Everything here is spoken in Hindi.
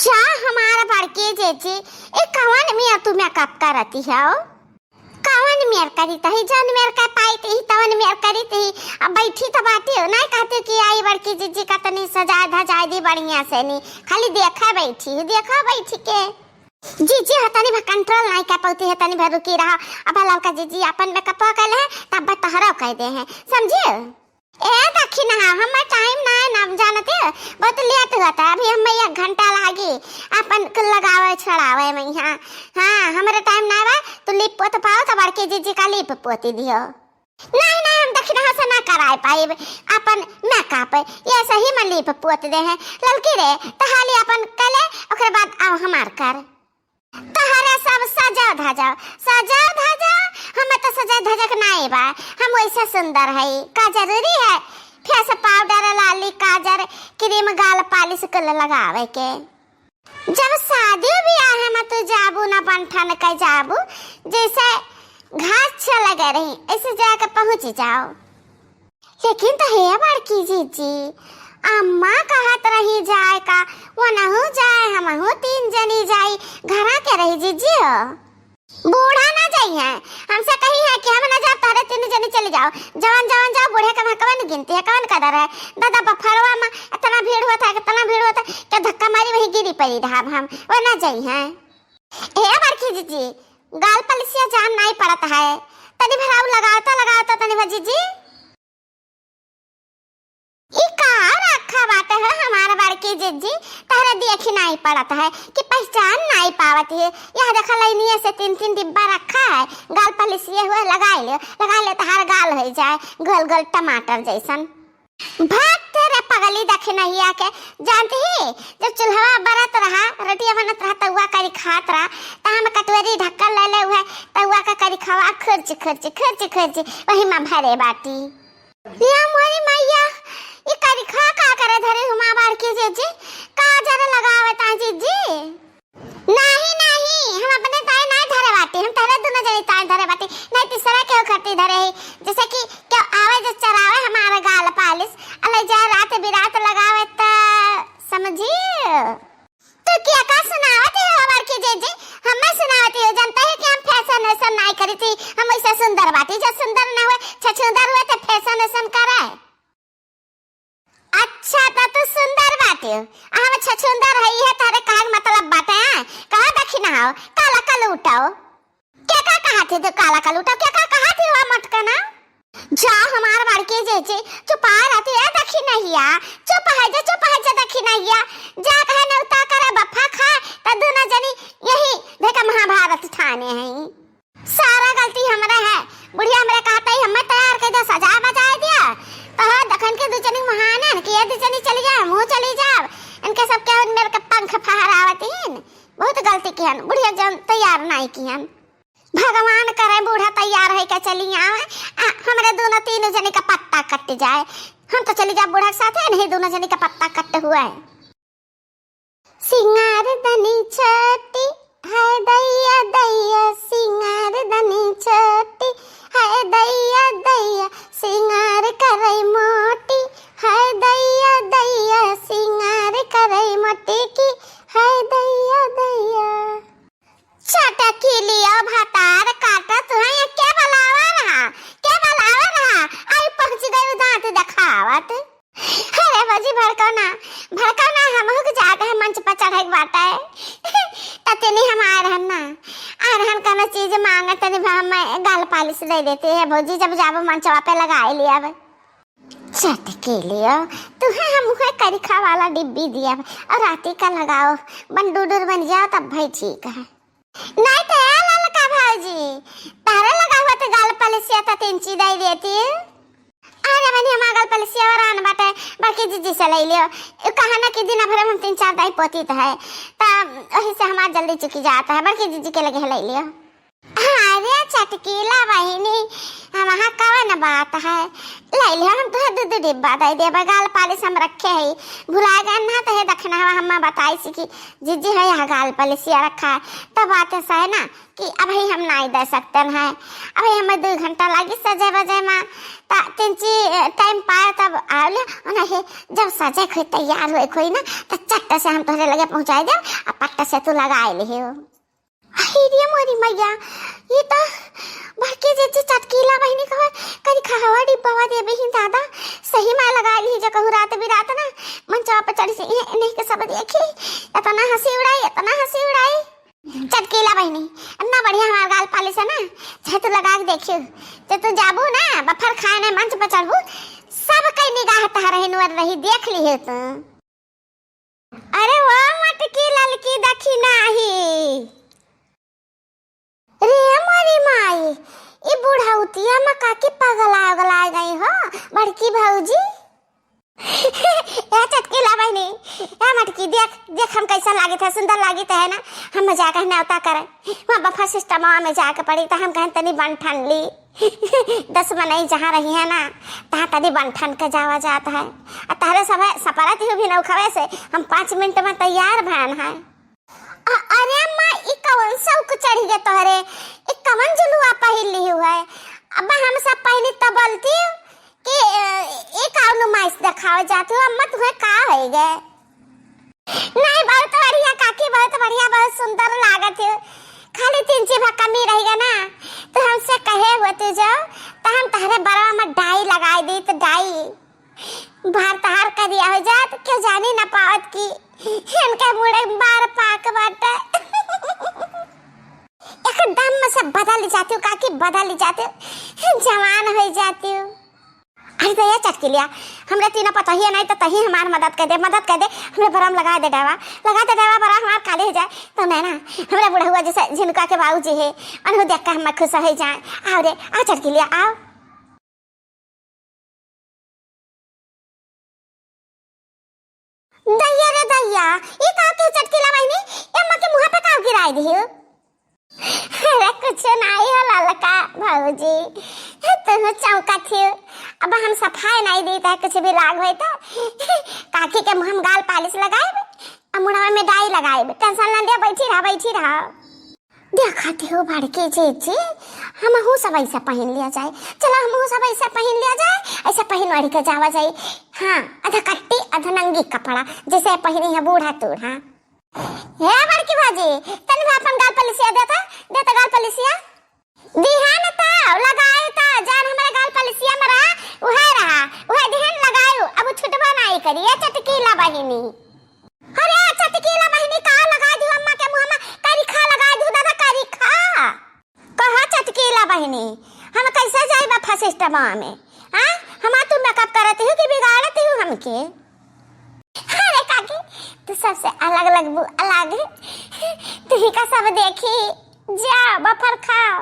जा हमारा बड़के जेजे ए कवन में तू मेकअप करती है कवन मेर करी तही जन मेर का पाई ही तवन मेर करी तही अब बैठी तो बाती हो ना कहते कि आई बड़की जीजी का तनी सजा धजा दी बढ़िया से नहीं खाली देखा बैठी के जीजी हतनी भा कंट्रोल नहीं कर पाती है तनी भर रुकी रहा अब लड़का जीजी अपन मेकअप कर ले तब तहरा कह दे हैं समझिए ए देखी ना हम टाइम ना है ना जानते बहुत लेट होता है अभी हम 1 घंटा लागी अपन लगावे छड़ावे में हां हमारे टाइम ना बा तो लिप पोत पाओ तो बड़के जीजी का लिप पोती दियो नहीं हम देखी ना से ना कराए पाए अपन मेकअप ये सही में लिप पोत दे है लड़की रे तो हाली अपन कले ओकर बाद आओ हमार कर तहरा सब सजा धजा हम तो सजा धजक नहीं बा हम वैसे सुंदर है का जरूरी है फेस पाउडर लाली काजर क्रीम गाल पालिश कर लगावे के जब शादी ब्याह है मत जाबू ना बनठन के जाबू जैसे घास लगे रही ऐसे जाकर पहुंच जाओ लेकिन तो है बड़की जीजी अम्मा कहत रही जाए का वो न हो जाए हम हो 3 जनी जाई घरा के रही जीजी हो बूढ़ा ना जाइए हमसे कही है कि हम ना जा तारे 3 जनी चले जाओ जवान जाओ बूढ़े का कवन गिनती है कवन कदर है दादा बफरवा में इतना भीड़ होता कि धक्का मारी वही गिरी पड़ी रहा हम वो ना जाइए ए बड़की जीजी गाल पलिसिया जान नहीं पड़ता है तनी भराऊ लगाता तनी जीजी बात है हमारा बड़की जीजी तारा देखी नहीं पड़ता है कि पहचान नहीं पावती है यह देखा लाइनिया से 3 डिब्बा रखा है गाल पलिसिए हुए लगा ले तार गाल हो जाए गोल टमाटर जैसन भाग तेरे पगली देखे नहीं आके जानती ही जब चूल्हा बरत रहा रोटियां बनत रहा तवा करी खात रहा ता हम कटोरी ढक्कन ले हुए तवा का करी खवा खर्च वही में भरे बाटी या मोरी मैया ये करी खा का करे धरे हुमा बार की जीजी का जरा लगावे ता जीजी नहीं हम अपने ताए नहीं धरे बाटी हम तारे दोनों जने ताए धरे बाटी नहीं तीसरा क्यों खट्टी धरे है जैसे कि क्या आवे जो चरावे हमारा गाल पालिश अले जा रात बिरात लगावे ता समझिए तो क्या का सुनावती हो बार की जीजी हमें सुनावती हो जानता है कि हम फैशन वैसन नहीं करी थी हम ऐसे सुंदर बाटी जो सुंदर ना हुए छछुंदर हुए तो फैशन वैसन कराए अच्छा तो सुंदर बाटे हम छछुंदर है ये तारे काग मतलब बाटे कहां देखी ना हो काला काला उठाओ क्या कहा थे तो काला काला उठाओ क्या कहा थे वो मटकना जा हमार बड़के जेजे चुप आ रहती है देखी नहीं आ चुप है जो देखी नहीं आ जा कहे न उता करे बफा खा त दोनों जनी यही देखा महाभारत ठाने हैं सारा गलती हमरा है बुढ़िया हमरे कहता ही हमें तैयार कर दो सजा बजा दिया तो दखन के दुचनी महान के दुचनी चली जा मुंह चली जा इनके सब क्या मेरे के पंख फहरावतीन बहुत गलती किहन बुढ़िया जन तैयार नहीं किहन भगवान करे बूढ़ा तैयार है के चली आवे हमरे दोनों 3 जने का पत्ता कट जाए हम तो चली जा बूढ़ा के साथ नहीं दोनों जने का पत्ता कट हुआ है सिंगार दनी छटी है दैया सिंगार दनी छटी है दैया सिंगार करे मोटी है दैया सिंगार करे मोटी की है दैया चटकी लिया भातार काटा तुहे क्या बलावा रहा आई पहुंच गई दांत दिखावत अरे बाजी भड़काओ ना हम हो जाते हैं मंच पर चढ़े बाटा है ततनी हम आ रहन का चीज मांगे तनी हम गाल पालिश दे देते हैं भौजी जब जाबो मंचवा पे लगाए लिया अब चटके लियो तुहे हम मुहे करिखा वाला डिब्बी दिया और राती का लगाओ बंडूडूर बन जाओ तब भाई ठीक है नहीं तो ललका भौजी तारे लगा हुआ तो गाल पालिश तो 3 चीज दे देती है अरे मैंने हम गाल पालिश और आन बाटे बाकी जीजी से ले लियो कहा ना कि दिन भर हम 3-4 दाई पोती तो है तब वही से हमार जल्दी चुकी जाता है बाकी जीजी के लगे ले लियो अरे चटकीला बहिनी वहाँ कवन बात है, ले ले हम तुहे दूध डिब्बा दे देबा, गाल पालिश हम रखे है, भुला गए ना तो है दखना हम बताई सी कि जीजी है यहाँ गाल पालिशिया रखा है, तब बात ऐसा है ना कि अभी हम नहीं दे सकते हैं, अभी हमें 2 घंटा लगी सजे बजे में, तिंची टाइम पाया तब आले नहीं, जब सजे खोई तैयार हुए खोई ना तो चट्टा से हम तोहरे लगे पहुँचाई दे और पट्टा से तू लगा ली हो। अरे मोरी मैया, ये तो भड़के जैसे चटकीला बहिनी कहा करी खावा डिब्बा दे बेहिन दादा सही में लगा ली जो कहूँ रात बिरात ना मंचवा पे चढ़ी से नहीं के सब देखी इतना हंसी उड़ाई चटकीला बहिनी इतना बढ़िया हमारा गाल पालिश है ना, चाहे तू लगा के देखियो, जब तू जाबू ना बफर खाने मंच पर चढ़बू सब कई निगाह तहरे नवर रही देख ली है तू। अरे वो मटकी ललकी दखी नाही रे हमारी माई, ये बुढ़ाउतिया में काकी पगला गई हो बड़की भौजी। या चटकीला बहिनी या मटकी देख हम कैसा लागे थे, सुंदर लागी है ना, हम जाकर न्योता करे वहाँ बफा सिस्टम में जाकर पड़ी तो हम कहें तनी बन ठन ली 10 मनई जहाँ रही है ना तहाँ तनी बन ठन के जावा जाता है, तारे सब सपरत ही भी नौखवे से हम 5 मिनट में तैयार भैन है। अरे अम्मा ई कौन सौक चढ़ी गए तोहरे, ई कवन जुलुआ पहिल ली हुआ है, अब हम सब पहले तो बोलती कि एक आउ नुमाइश दिखावे जाती हो, अम्मा तुम्हें का है गए? नहीं बहुत बढ़िया काकी, बहुत बढ़िया, बहुत सुंदर लागत है, खाली 3 चीज कमी रहेगा ना तो हमसे कहे होते जाओ तो हम तहरे बरवा में डाई लगाई दी, तो डाई बाहर तहार कर दिया हो जात क्यों जानी ना पावत की इनके मुड़े बार पाक बाटे एकदम से बदल जाती हूँ काकी, बदल जाती हूँ, जवान हो जाती हूँ। अरे तो ये चटकीलिया हमरे तीनों पता ही नहीं तो तही हमार मदद कर दे हमरे बरम लगा दे डावा बरा हमार काले हो जाए तो नहीं ना हमरे बुढ़ा हुआ जैसे झिनका के बाबू जी है अनु देख कर हम खुश हो जाए। आओ रे आओ चटकीलिया आओ। दैया रे दैया ये का के चटकीला बहिनी अम्मा के मुंह पे काव गिराई दी हो? अरे कुछ नहीं हो ललका भाऊजी तुम चौका थी, अब हम सफाई नहीं देता है कुछ भी लाग होई तो काकी के मुंह में गाल पालिश लगाए और मुंह में डाई लगाए, टेंशन ना ले, बैठी रहा देखती हो भड़के जी हम हूँ सब ऐसा पहन लिया जाए, चलो हम हूँ सब ऐसा पहन लिया जाए, ऐसा पहन वाड़ी के जावा जाए, हाँ आधा कट्टी आधा नंगी कपड़ा जैसे पहनी है बूढ़ा तूढ़ा। हे बड़की भाजी तन अपन गाल पलिसिया देता गाल पलिसिया दिहान ता लगाए ता जान हमारे गाल पलिसिया में रहा उहे दिहान लगायो, अब छुटवा नहीं करिए चटकीला बहिनी। अरे चटकीला बहिनी का लगा दी अम्मा के मुंह में, करिखा लगा दी दादा करिखा कहा चटकीला बहिनी हम कैसे जाए बफा सिस्टम में, हां हम तू मेकअप करती हो कि बिगाड़ती हो हमके? अरे काकी तू सबसे अलग है, तू ही का सब देखी जा बफर खाओ।